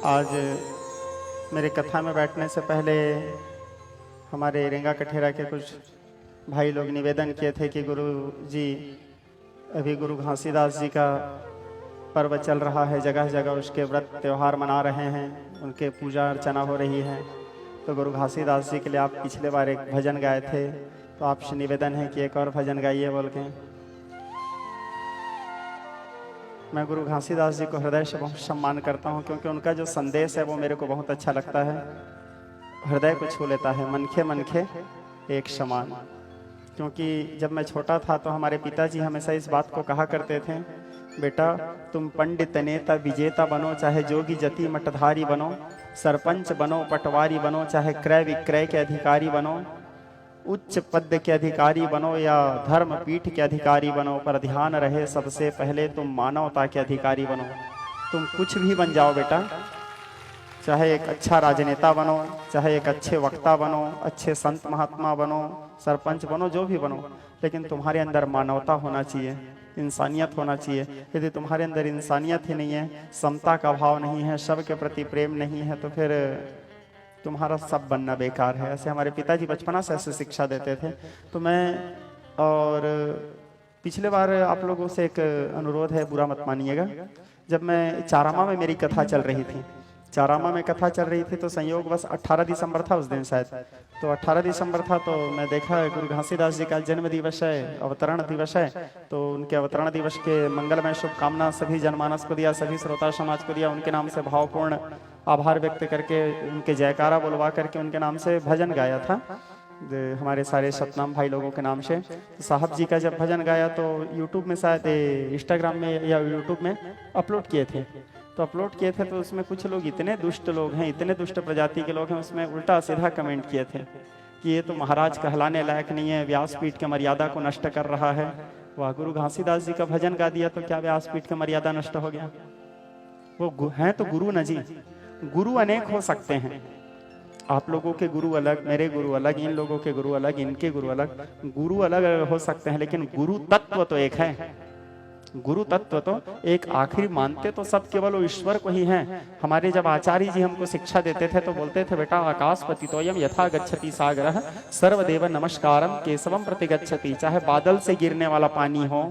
आज मेरे कथा में बैठने से पहले हमारे रेंगा कठेरा के कुछ भाई लोग निवेदन किए थे कि गुरु जी अभी गुरु घासीदास जी का पर्व चल रहा है, जगह जगह उसके व्रत त्यौहार मना रहे हैं, उनके पूजा अर्चना हो रही है। तो गुरु घासीदास जी के लिए आप पिछले बार एक भजन गाए थे, तो आपसे निवेदन है कि एक और भजन गाइए बोल के। मैं गुरु घासीदास जी को हृदय से बहुत सम्मान करता हूँ, क्योंकि उनका जो संदेश है वो मेरे को बहुत अच्छा लगता है, हृदय को छू लेता है। मनखे मनखे एक समान। क्योंकि जब मैं छोटा था तो हमारे पिताजी हमेशा इस बात को कहा करते थे, बेटा तुम पंडित नेता विजेता बनो, चाहे जोगी जति मठधारी बनो, सरपंच बनो पटवारी बनो, चाहे क्रय विक्रय के अधिकारी बनो, उच्च पद के अधिकारी बनो या धर्म पीठ के अधिकारी बनो, पर ध्यान रहे सबसे पहले तुम मानवता के अधिकारी बनो। तुम कुछ भी बन जाओ बेटा, चाहे एक अच्छा राजनेता बनो, चाहे एक अच्छे वक्ता बनो, अच्छे संत महात्मा बनो, सरपंच बनो, जो भी बनो, लेकिन तुम्हारे अंदर मानवता होना चाहिए, इंसानियत होना चाहिए। यदि तुम्हारे अंदर इंसानियत ही नहीं है, समता का भाव नहीं है, सबके प्रति प्रेम नहीं है, तो फिर तुम्हारा सब बनना बेकार है। ऐसे हमारे पिताजी बचपना से ऐसे शिक्षा देते थे। तो मैं और पिछले बार आप लोगों से एक अनुरोध है, बुरा मत मानिएगा। जब मैं चारामा में मेरी कथा चल रही थी, चारामा में कथा चल रही थी, तो संयोग बस 18 दिसंबर था उस दिन शायद, तो 18 दिसंबर था, तो मैं देखा गुरु घासीदास जी का जन्म दिवस है, अवतरण दिवस है, तो उनके अवतरण दिवस के मंगलमय शुभकामना सभी जनमानस को दिया, सभी श्रोता समाज को दिया। उनके नाम से भावपूर्ण आभार व्यक्त करके, उनके जयकारा बुलवा करके उनके नाम से भजन गाया था, हमारे सारे सतनाम भाई लोगों के नाम से। तो साहब जी का जब भजन गाया तो यूट्यूब में शायद इंस्टाग्राम में या यूट्यूब में अपलोड किए थे, तो अपलोड किए थे, तो उसमें कुछ लोग इतने दुष्ट लोग हैं, इतने दुष्ट प्रजाति के लोग हैं, उसमें उल्टा सीधा कमेंट किए थे कि ये तो महाराज कहलाने लायक नहीं है, व्यासपीठ की मर्यादा को नष्ट कर रहा है। वाह, गुरु घासीदास जी का भजन गा दिया तो क्या व्यासपीठ की मर्यादा नष्ट हो गया? वो हैं तो गुरु न जी, गुरु अनेक हो सकते हैं। आप लोगों के गुरु अलग, मेरे गुरु अलग, इन लोगों के गुरु अलग, इनके गुरु अलग, गुरु अलग हो सकते हैं, लेकिन गुरु तत्व तो एक है। गुरु तत्व तो एक, आखिर मानते तो सब केवल वो ईश्वर को ही हैं। हमारे जब आचार्य जी हमको शिक्षा देते थे तो बोलते थे, बेटा आकाशपति तोयम यथा गच्छति सागरः सर्वदेव नमस्कारम केशवम प्रति गच्छति। चाहे बादल से गिरने वाला पानी हो,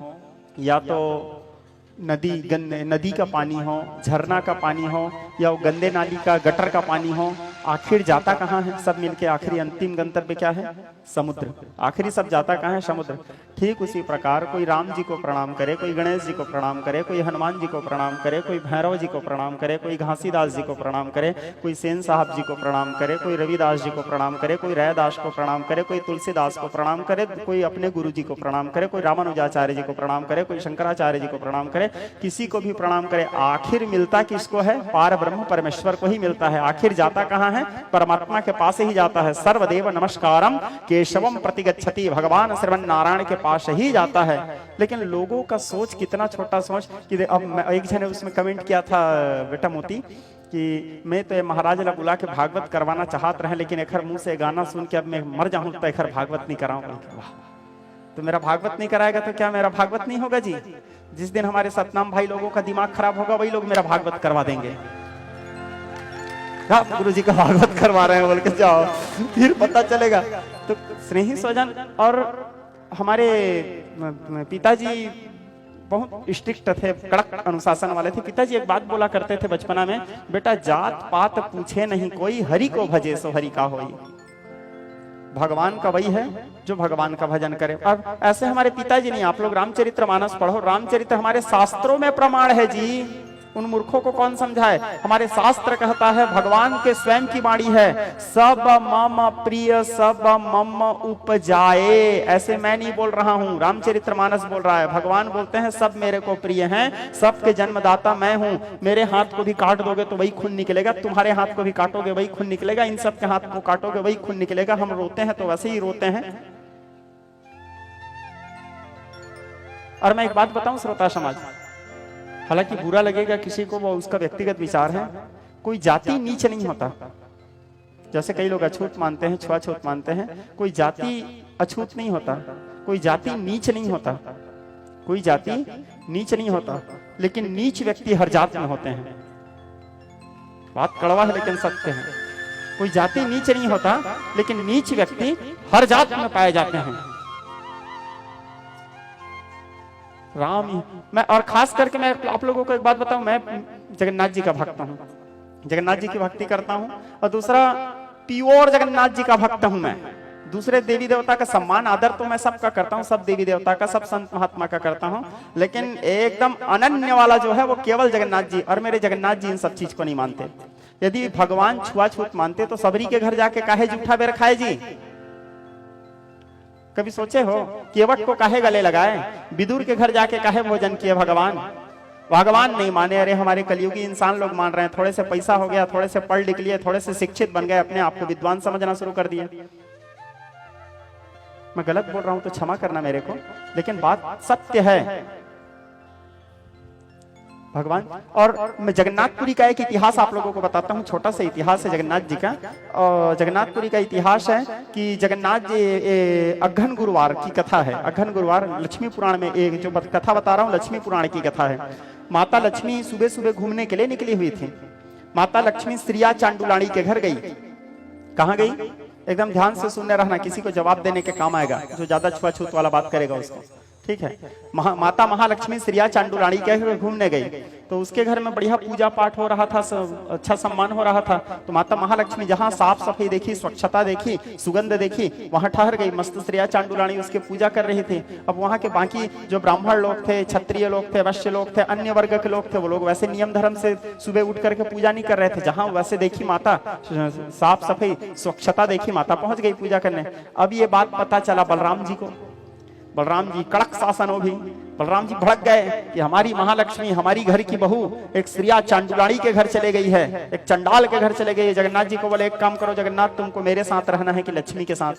या तो नदी का पानी हो, झरना का पानी हो, या वो गंदे नाली का गटर का पानी हो, आखिर जाता कहाँ है? सब मिलके आखिरी अंतिम गंतव्य क्या है? समुद्र। आखिरी सब जाता कहाँ है? समुद्र। ठीक उसी प्रकार कोई राम जी को प्रणाम करे, कोई गणेश जी को प्रणाम करे, कोई हनुमान जी को प्रणाम करे, कोई भैरव जी को प्रणाम करे, कोई घासीदास जी को प्रणाम करे, कोई सेन साहब जी को प्रणाम करे, कोई रविदास जी को प्रणाम करे, कोई रैदास को प्रणाम करे, कोई तुलसीदास को प्रणाम करे, कोई अपने गुरु जी को प्रणाम करे, कोई रामानुजाचार्य जी को प्रणाम करे, कोई शंकराचार्य जी को प्रणाम करे, किसी को भी प्रणाम करे, आखिर मिलता किसको है? पार ब्रह्म परमेश्वर को ही मिलता है। आखिर जाता कहाँ है? परमात्मा के पास ही जाता है। सर्वदेव नमस्कारम केशवम प्रति गच्छति, भगवान श्रीमन नारायण के पास ही जाता है। लेकिन लोगों का सोच कितना छोटा सोच कि अब एक जने उसमें कमेंट किया था, बेटा मोती, कि मैं तो महाराज ला बुला के भागवत करवाना चाहत रहे, लेकिन एक मुंह से गाना सुन के अब मैं मर जाऊं तो एक भागवत नहीं कराऊंगा। तो मेरा भागवत नहीं कराएगा तो क्या मेरा भागवत नहीं होगा जी? जिस दिन हमारे सतनाम भाई लोगों का दिमाग खराब होगा, वही लोग मेरा भागवत करवा देंगे। आप गुरु जी का भागवत करवा रहे हैं बोल के जाओ, फिर पता चलेगा। तो स्नेही स्वजन, और हमारे पिताजी बहुत स्ट्रिक्ट थे, कड़क अनुशासन वाले थे। पिताजी एक बात बोला करते थे बचपना में, बेटा जात पात पूछे नहीं कोई, हरि को भजे सो हरि का होई। भगवान का वही है जो भगवान का भजन करे। अब ऐसे हमारे पिताजी नहीं, आप लोग रामचरितमानस पढ़ो, रामचरित हमारे शास्त्रों में प्रमाण है जी। उन मूर्खों को कौन समझाए? हमारे शास्त्र कहता है, भगवान के स्वयं की वाणी है, सब मम प्रिय सब मम उपजाए। ऐसे मैं नहीं बोल रहा हूँ, रामचरितमानस बोल रहा है। भगवान बोलते हैं सब मेरे को प्रिय हैं, सबके जन्मदाता मैं हूँ। मेरे हाथ को भी काट दोगे तो वही खून निकलेगा, तुम्हारे हाथ को भी काटोगे वही खून निकलेगा, इन सब के हाथ को काटोगे वही खून निकलेगा। हम रोते हैं तो वैसे ही रोते हैं। और मैं एक बात बताऊं श्रोता समाज, हालांकि बुरा लगेगा किसी को, वो उसका व्यक्तिगत विचार है, कोई जाति नीच नहीं होता। जैसे कई लोग अछूत मानते हैं, छुआछूत मानते हैं, कोई जाति अछूत नहीं होता, कोई जाति नीच नहीं होता, कोई जाति नीच नहीं होता, लेकिन नीच व्यक्ति हर जात में होते हैं। बात कड़वा है लेकिन सत्य है। कोई जाति नीच नहीं होता, लेकिन नीच व्यक्ति हर जात में पाए जाते हैं। राम ही मैं, और खास करके मैं आप लोगों को एक बात बताऊं, मैं जगन्नाथ जी का भक्त हूं, जगन्नाथ जी की भक्ति करता हूं। और दूसरा, प्योर जगन्नाथ जी का भक्त हूं मैं। दूसरे देवी देवता का सम्मान आदर तो मैं सबका करता हूं, सब देवी देवता का, सब संत महात्मा का करता हूं, लेकिन एकदम अनन्य वाला जो है वो केवल जगन्नाथ जी। और मेरे जगन्नाथ जी इन सब चीज को नहीं मानते। यदि भगवान छुआछूत मानते तो सबरी के घर जाके काहे जूठा बेर खाए जी? कभी सोचे हो? केवट को काहे गले लगाए? विदुर के घर जाके काहे भोजन किए भगवान? भगवान नहीं माने। अरे हमारे कलयुगी इंसान लोग मान रहे हैं। थोड़े से पैसा हो गया, थोड़े से पढ़ लिख लिए, थोड़े से शिक्षित बन गए, अपने आप को विद्वान समझना शुरू कर दिए। मैं गलत बोल रहा हूं तो क्षमा करना मेरे को, लेकिन बात सत्य है भगवान। और मैं जगन्नाथपुरी का एक इतिहास आप लोगों को बताता हूँ, छोटा सा इतिहास है जगन्नाथ जी का। और जगन्नाथपुरी का इतिहास है कि जगन्नाथ जी अघन गुरुवार की कथा है। अघन गुरुवार लक्ष्मी पुराण में एक जो कथा बता रहा हूँ, लक्ष्मी पुराण की कथा है। माता लक्ष्मी सुबह सुबह घूमने के लिए निकली हुई थी। माता लक्ष्मी श्रिया चांडुलाणी के घर गई। कहाँ गई? एकदम ध्यान से सुनने रहना, किसी को जवाब देने के काम आएगा, जो ज्यादा छुआछूत वाला बात करेगा उसको, ठीक है। माता महालक्ष्मी श्रिया चांडुलाणी के घर घूमने गई, तो उसके घर में बढ़िया पूजा पाठ हो रहा था, अच्छा सम्मान हो रहा था। तो माता महालक्ष्मी जहाँ साफ सफाई देखी, स्वच्छता देखी, सुगंध देखी, वहां ठहर गई। मस्त श्रिया चांडुलाणी उसके पूजा कर रही थी। अब वहां के बाकी जो ब्राह्मण लोग थे, क्षत्रिय लोग थे, वैश्य लोग थे, अन्य वर्ग के लोग थे, वो लोग वैसे नियम धर्म से सुबह उठ करके पूजा नहीं कर रहे थे। जहां वैसे देखी माता, साफ सफाई स्वच्छता देखी, माता पहुंच गई पूजा करने। अब ये बात पता चला बलराम जी को। बलराम जी कड़क शासन हो भी, बलराम जी भड़क गए कि हमारी महालक्ष्मी, हमारी घर की बहू एक श्रिया चांडुलाणी के घर चले गई है, एक चंडाल के घर चले गई है। जगन्नाथ जी को बोले एक काम करो जगन्नाथ, तुमको मेरे साथ रहना है कि लक्ष्मी के साथ?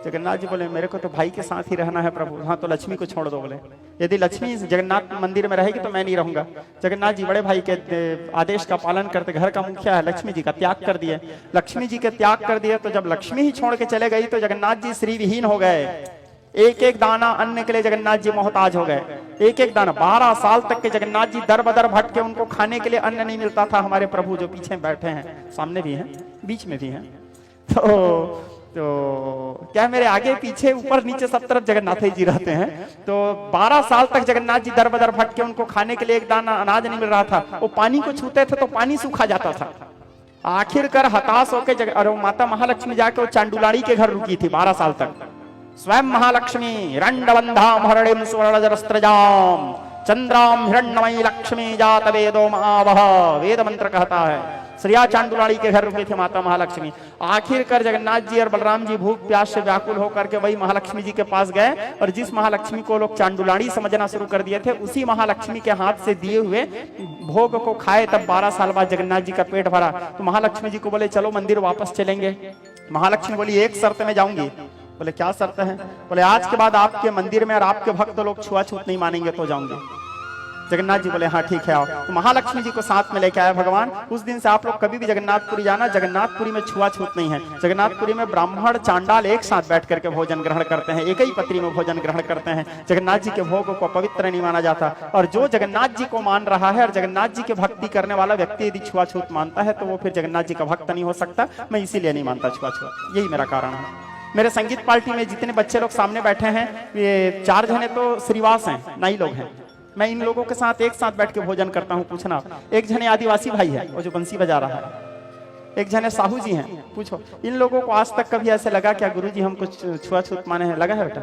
जगन्नाथ जी बोले मेरे को तो भाई के साथ ही रहना है प्रभु। हाँ तो लक्ष्मी को छोड़ दो। बोले यदि लक्ष्मी जगन्नाथ मंदिर में रहेगी तो मैं नहीं रहूंगा। जगन्नाथ जी बड़े भाई के आदेश का पालन करते, घर का मुखिया है, लक्ष्मी जी का त्याग कर दिए। लक्ष्मी जी के त्याग कर दिए तो जब लक्ष्मी ही छोड़ के चले गई तो जगन्नाथ जी श्री विहीन हो गए। एक एक दाना अन्न के लिए जगन्नाथ जी मोहताज हो गए। एक एक दाना 12 साल तक के जगन्नाथ जी दर बदर भटके, उनको खाने के लिए अन्न नहीं मिलता था। हमारे प्रभु जो पीछे बैठे हैं, सामने भी हैं, बीच में भी हैं, तो क्या मेरे आगे पीछे ऊपर नीचे सब तरफ जगन्नाथ जी रहते हैं। तो 12 साल तक जगन्नाथ जी दर बदर भटके, उनको खाने के लिए एक दाना अनाज नहीं मिल रहा था। वो पानी को छूते थे तो पानी सूखा जाता था। आखिरकार हताश होकर और माता महालक्ष्मी जाके वो चांडुलाणी के घर रुकी थी 12 साल तक। स्वयं महालक्ष्मी रंडबंधाम हरणिम सुवर्णजरस्त्रजाम चंद्राम हिरण्मयी लक्ष्मी जात वेदो महावह, वेद मंत्र कहता है। श्रिया चांडुलाणी के घर रुकी थी माता महालक्ष्मी। आखिरकार जगन्नाथ जी और बलराम जी भूख प्यास से व्याकुल होकर के वही महालक्ष्मी जी के पास गए, और जिस महालक्ष्मी को लोग चांडुलाणी समझना शुरू कर दिए थे, उसी महालक्ष्मी के हाथ से दिए हुए भोग को खाए। तब 12 साल बाद जगन्नाथ जी का पेट भरा। तो महालक्ष्मी जी को बोले चलो मंदिर वापस चलेंगे। महालक्ष्मी बोली एक शर्त में जाऊंगी। बोले क्या शर्त है? बोले आज के बाद आपके मंदिर में और आपके भक्त लोग छुआछूत नहीं मानेंगे तो जाऊंगे। जगन्नाथ जी बोले हाँ ठीक है आओ। तो महालक्ष्मी जी को साथ में लेके आए भगवान। उस दिन से आप लोग कभी भी जगन्नाथपुरी जाना, जगन्नाथपुरी में छुआछूत नहीं है। जगन्नाथपुरी में ब्राह्मण चांडाल एक साथ बैठ करके भोजन ग्रहण करते हैं, एक ही पत्री में भोजन ग्रहण करते हैं। जगन्नाथ जी के भोग को पवित्र नहीं माना जाता। और जो जगन्नाथ जी को मान रहा है और जगन्नाथ जी की भक्ति करने वाला व्यक्ति यदि छुआछूत मानता है तो वो फिर जगन्नाथ जी का भक्त नहीं हो सकता। मैं इसीलिए नहीं मानता छुआछूत, यही मेरा कारण है। मेरे संगीत पार्टी में जितने बच्चे लोग सामने बैठे हैं, ये 4 जने तो श्रीवास हैं, नाई लोग हैं। मैं इन लोगों के साथ एक साथ बैठ के भोजन करता हूँ। पूछना, एक जने आदिवासी भाई है वो जो बंसी बजा रहा है, एक जने साहू जी हैं। पूछो इन लोगों को आज तक कभी ऐसे लगा क्या गुरुजी हम कुछ छुआछूत माने हैं? लगा है बेटा?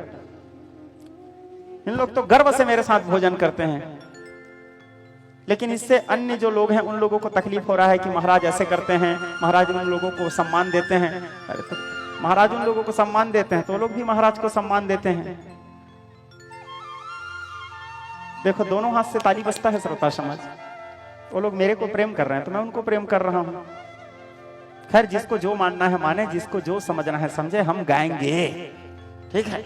इन लोग तो गर्व से मेरे साथ भोजन करते हैं। लेकिन इससे अन्य जो लोग हैं उन लोगों को तकलीफ हो रहा है कि महाराज ऐसे करते हैं, महाराज उन लोगों को सम्मान देते हैं। अरे तो महाराज उन लोगों को सम्मान देते हैं तो लोग भी महाराज को सम्मान देते हैं। देखो दोनों हाथ से ताली बजता है श्रोता समाज। वो लोग मेरे को प्रेम कर रहे हैं तो मैं उनको प्रेम कर रहा हूं। खैर जिसको जो मानना है माने, जिसको जो समझना है समझे। हम गाएंगे, ठीक है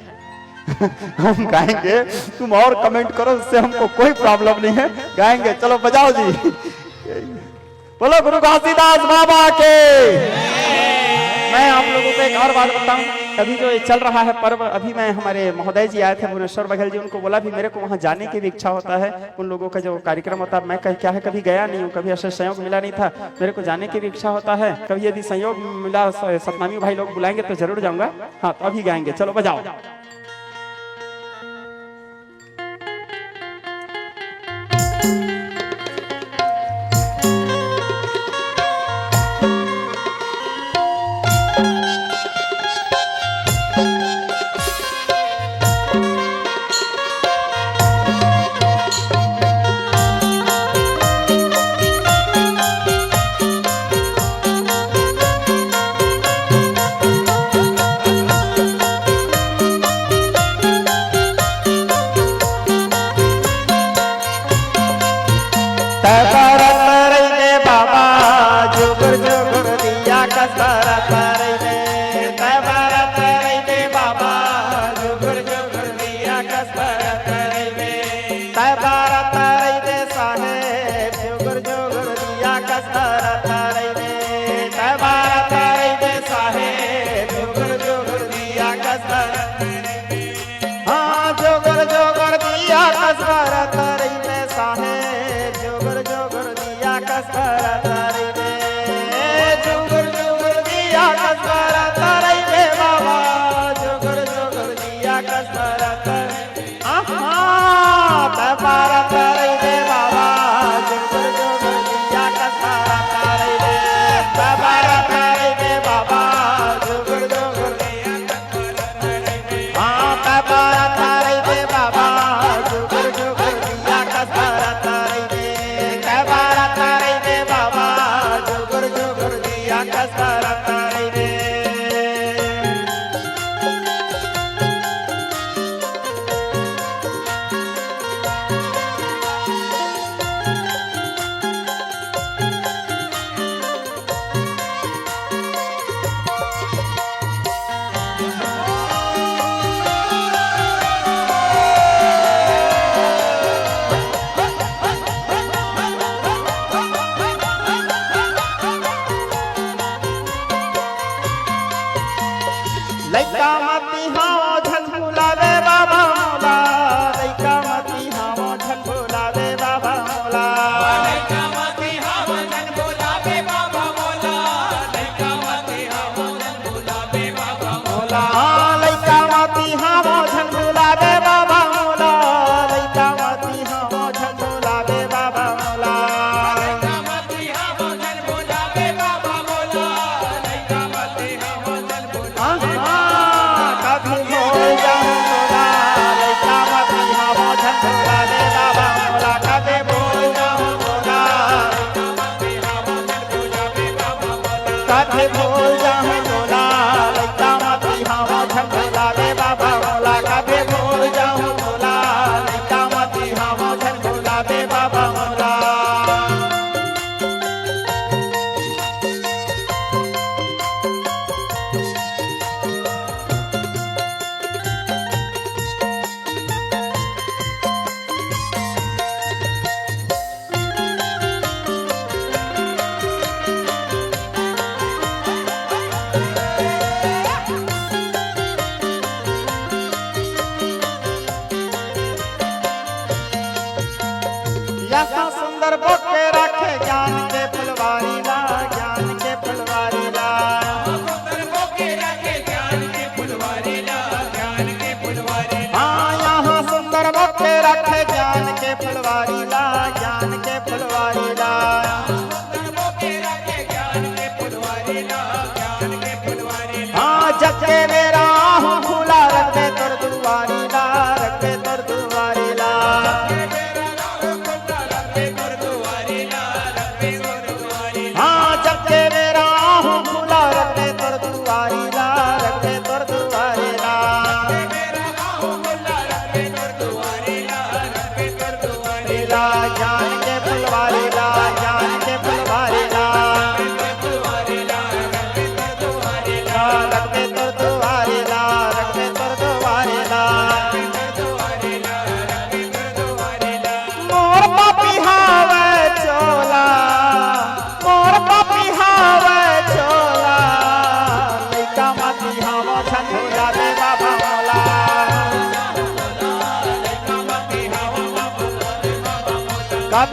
हम गाएंगे, तुम और कमेंट करो, उससे हमको कोई प्रॉब्लम नहीं है, गाएंगे। चलो बजाओ जी। बोलो गुरु घासीदास बाबा के। मैं आप लोगों को एक और बात बताऊं, अभी जो ये चल रहा है पर्व, अभी मैं हमारे महोदय जी आए थे भुवनेश्वर बघेल जी, उनको बोला भी मेरे को वहाँ जाने की भी इच्छा होता है, उन लोगों का जो कार्यक्रम होता है, मैं क्या है कभी गया नहीं हूँ, कभी ऐसा संयोग मिला नहीं था, मेरे को जाने की भी इच्छा होता है, कभी यदि संयोग मिला सतनामी भाई लोग बुलाएंगे तो जरूर जाऊंगा। हाँ तो अभी गाएंगे, चलो बजाओ।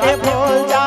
के भूल जा